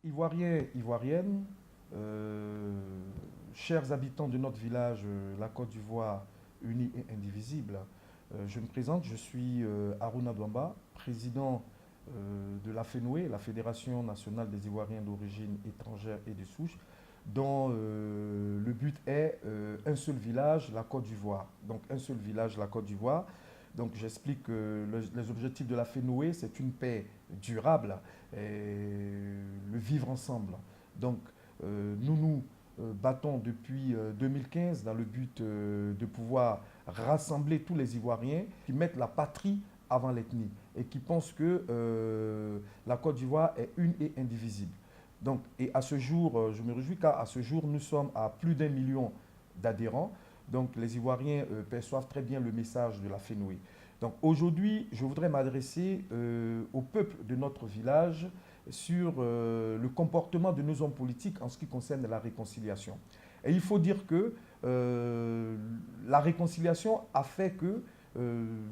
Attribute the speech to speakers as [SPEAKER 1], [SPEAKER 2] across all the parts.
[SPEAKER 1] Ivoiriens, Ivoiriennes, euh, chers habitants de notre village, la Côte d'Ivoire unie et indivisible, je me présente, je suis Aruna Douamba, président de la FENOE, la Fédération nationale des Ivoiriens d'origine étrangère et de souche, dont le but est un seul village, la Côte d'Ivoire. Donc un seul village, la Côte d'Ivoire. Donc j'explique que les objectifs de la FENOE, c'est une paix durable et le vivre ensemble. Donc nous nous battons depuis 2015 dans le but de pouvoir rassembler tous les Ivoiriens qui mettent la patrie avant l'ethnie et qui pensent que la Côte d'Ivoire est une et indivisible. Donc, et à ce jour, je me réjouis car à ce jour, nous sommes à plus d'1 million d'adhérents. Donc, les Ivoiriens perçoivent très bien le message de la FENOE. Donc, aujourd'hui, je voudrais m'adresser au peuple de notre village sur le comportement de nos hommes politiques en ce qui concerne la réconciliation. Et il faut dire que la réconciliation a fait que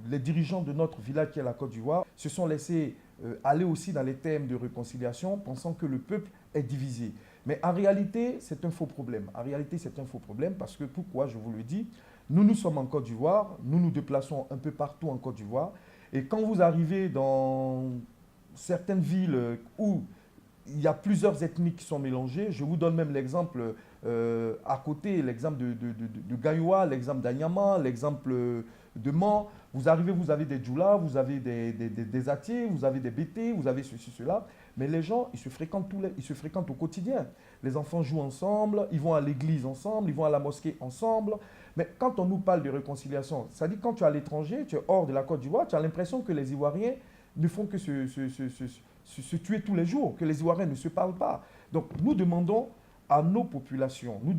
[SPEAKER 1] les dirigeants de notre village qui est la Côte d'Ivoire se sont laissés aller aussi dans les thèmes de réconciliation, pensant que le peuple est divisé. Mais en réalité, c'est un faux problème. En réalité, c'est un faux problème parce que, pourquoi je vous le dis, nous sommes en Côte d'Ivoire, nous nous déplaçons un peu partout en Côte d'Ivoire, et quand vous arrivez dans certaines villes où il y a plusieurs ethnies qui sont mélangées. Je vous donne même l'exemple à côté, l'exemple de Gaïwa, l'exemple d'Anyama, l'exemple de Man. Vous arrivez, vous avez des Djoula, vous avez des Atiers, vous avez des Bété, vous avez ceci, cela. Mais les gens, ils se fréquentent au quotidien. Les enfants jouent ensemble, ils vont à l'église ensemble, ils vont à la mosquée ensemble. Mais quand on nous parle de réconciliation, ça dit quand tu es à l'étranger, tu es hors de la Côte d'Ivoire, tu as l'impression que les Ivoiriens ne font que se tuer tous les jours, que les Ivoiriens ne se parlent pas. Donc nous demandons à nos populations, de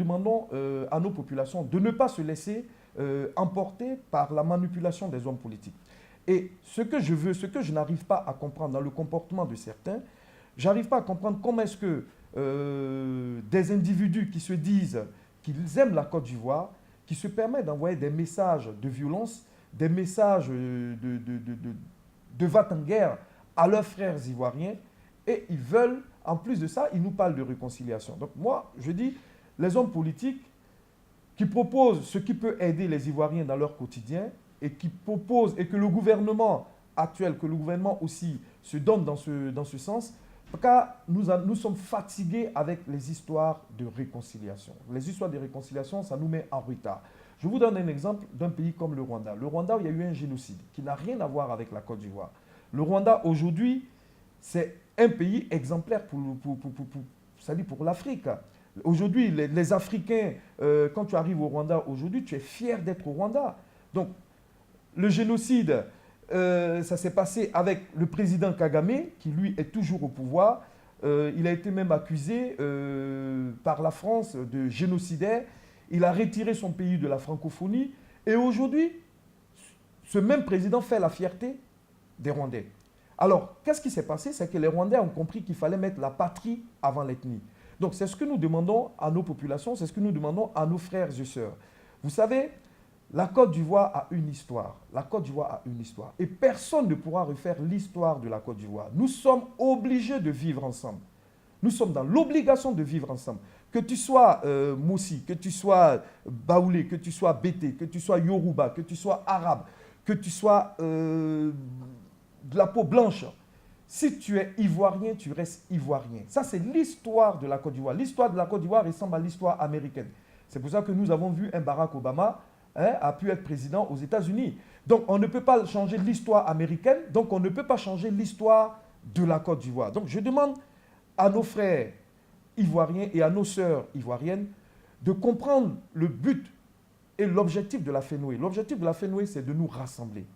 [SPEAKER 1] ne pas se laisser emporter par la manipulation des hommes politiques. Et ce que je n'arrive pas à comprendre dans le comportement de certains, j'arrive pas à comprendre comment est-ce que des individus qui se disent qu'ils aiment la Côte d'Ivoire, qui se permettent d'envoyer des messages de violence, des messages de va-t-en-guerre à leurs frères ivoiriens, et ils veulent, en plus de ça, ils nous parlent de réconciliation. Donc moi, je dis, les hommes politiques qui proposent ce qui peut aider les Ivoiriens dans leur quotidien, et qui proposent, et que le gouvernement actuel, que le gouvernement aussi se donne dans ce sens, car nous sommes fatigués avec les histoires de réconciliation. Les histoires de réconciliation, ça nous met en retard. Je vous donne un exemple d'un pays comme le Rwanda. Le Rwanda, où il y a eu un génocide qui n'a rien à voir avec la Côte d'Ivoire. Le Rwanda, aujourd'hui, c'est un pays exemplaire pour l'Afrique. Aujourd'hui, les Africains, quand tu arrives au Rwanda aujourd'hui, tu es fier d'être au Rwanda. Donc, le génocide, ça s'est passé avec le président Kagame, qui lui est toujours au pouvoir. Il a été même accusé par la France de génocidaire. Il a retiré son pays de la francophonie. Et aujourd'hui, ce même président fait la fierté des Rwandais. Alors, qu'est-ce qui s'est passé? C'est que les Rwandais ont compris qu'il fallait mettre la patrie avant l'ethnie. Donc, c'est ce que nous demandons à nos populations, c'est ce que nous demandons à nos frères et sœurs. Vous savez, la Côte d'Ivoire a une histoire. La Côte d'Ivoire a une histoire. Et personne ne pourra refaire l'histoire de la Côte d'Ivoire. Nous sommes obligés de vivre ensemble. Nous sommes dans l'obligation de vivre ensemble. Que tu sois Moussi, que tu sois Baoulé, que tu sois Bété, que tu sois Yoruba, que tu sois Arabe, que tu sois de la peau blanche. Si tu es ivoirien, tu restes ivoirien. Ça, c'est l'histoire de la Côte d'Ivoire. L'histoire de la Côte d'Ivoire ressemble à l'histoire américaine. C'est pour ça que nous avons vu un Barack Obama a pu être président aux États-Unis. Donc, on ne peut pas changer l'histoire américaine, donc on ne peut pas changer l'histoire de la Côte d'Ivoire. Donc, je demande à nos frères ivoiriens et à nos sœurs ivoiriennes de comprendre le but et l'objectif de la FENOE. L'objectif de la FENOE, c'est de nous rassembler.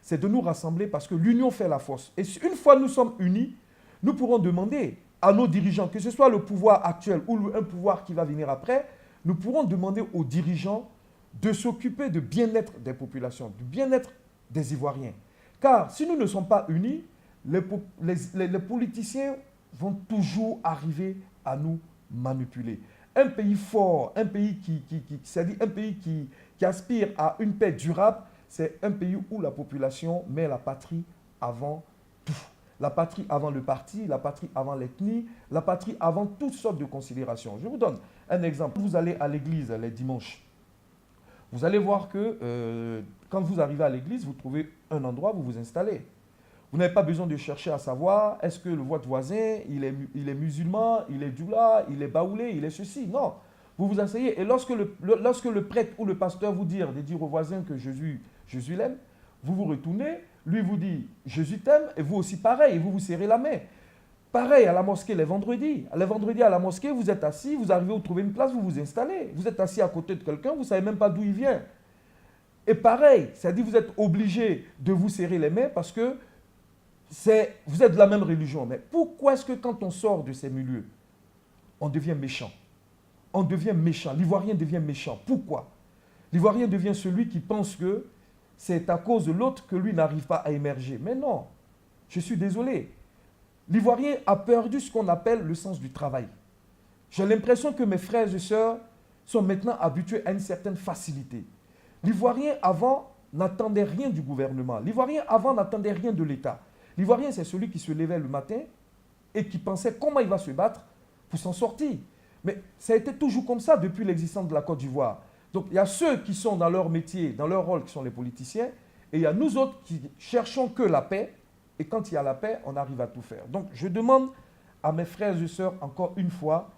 [SPEAKER 1] C'est de nous rassembler parce que l'union fait la force. Et une fois nous sommes unis, nous pourrons demander à nos dirigeants, que ce soit le pouvoir actuel ou un pouvoir qui va venir après, nous pourrons demander aux dirigeants de s'occuper du bien-être des populations, du bien-être des Ivoiriens. Car si nous ne sommes pas unis, les politiciens vont toujours arriver à nous manipuler. Un pays fort, un pays c'est-à-dire un pays qui aspire à une paix durable, c'est un pays où la population met la patrie avant tout. La patrie avant le parti, la patrie avant l'ethnie, la patrie avant toutes sortes de considérations. Je vous donne un exemple. Vous allez à l'église les dimanches. Vous allez voir que quand vous arrivez à l'église, vous trouvez un endroit où vous vous installez. Vous n'avez pas besoin de chercher à savoir est-ce que votre voisin, il est musulman, il est doula, il est baoulé, il est ceci. Non. Vous vous asseyez et lorsque le prêtre ou le pasteur vous dit de dire au voisin que Jésus l'aime, vous vous retournez, lui vous dit Jésus t'aime et vous aussi pareil, et vous vous serrez la main. Pareil à la mosquée les vendredis. Les vendredis à la mosquée, vous êtes assis, vous arrivez à trouver une place, vous vous installez. Vous êtes assis à côté de quelqu'un, vous ne savez même pas d'où il vient. Et pareil, c'est-à-dire vous êtes obligé de vous serrer les mains parce que vous êtes de la même religion. Mais pourquoi est-ce que quand on sort de ces milieux, on devient méchant? On devient méchant. L'Ivoirien devient méchant. Pourquoi? L'Ivoirien devient celui qui pense que c'est à cause de l'autre que lui n'arrive pas à émerger. Mais non, je suis désolé. L'Ivoirien a perdu ce qu'on appelle le sens du travail. J'ai l'impression que mes frères et sœurs sont maintenant habitués à une certaine facilité. L'Ivoirien avant n'attendait rien du gouvernement. L'Ivoirien avant n'attendait rien de l'État. L'Ivoirien, c'est celui qui se levait le matin et qui pensait comment il va se battre pour s'en sortir. Mais ça a été toujours comme ça depuis l'existence de la Côte d'Ivoire. Donc il y a ceux qui sont dans leur métier, dans leur rôle, qui sont les politiciens, et il y a nous autres qui cherchons que la paix. Et quand il y a la paix, on arrive à tout faire. Donc je demande à mes frères et sœurs, encore une fois,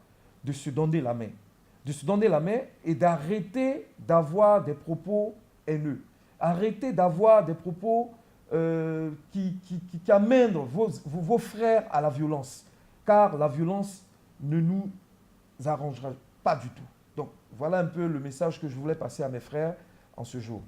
[SPEAKER 1] de se donner la main. De se donner la main et d'arrêter d'avoir des propos haineux. Arrêtez d'avoir des propos qui amènent vos frères à la violence. Car la violence ne nous arrangera pas du tout. Donc voilà un peu le message que je voulais passer à mes frères en ce jour.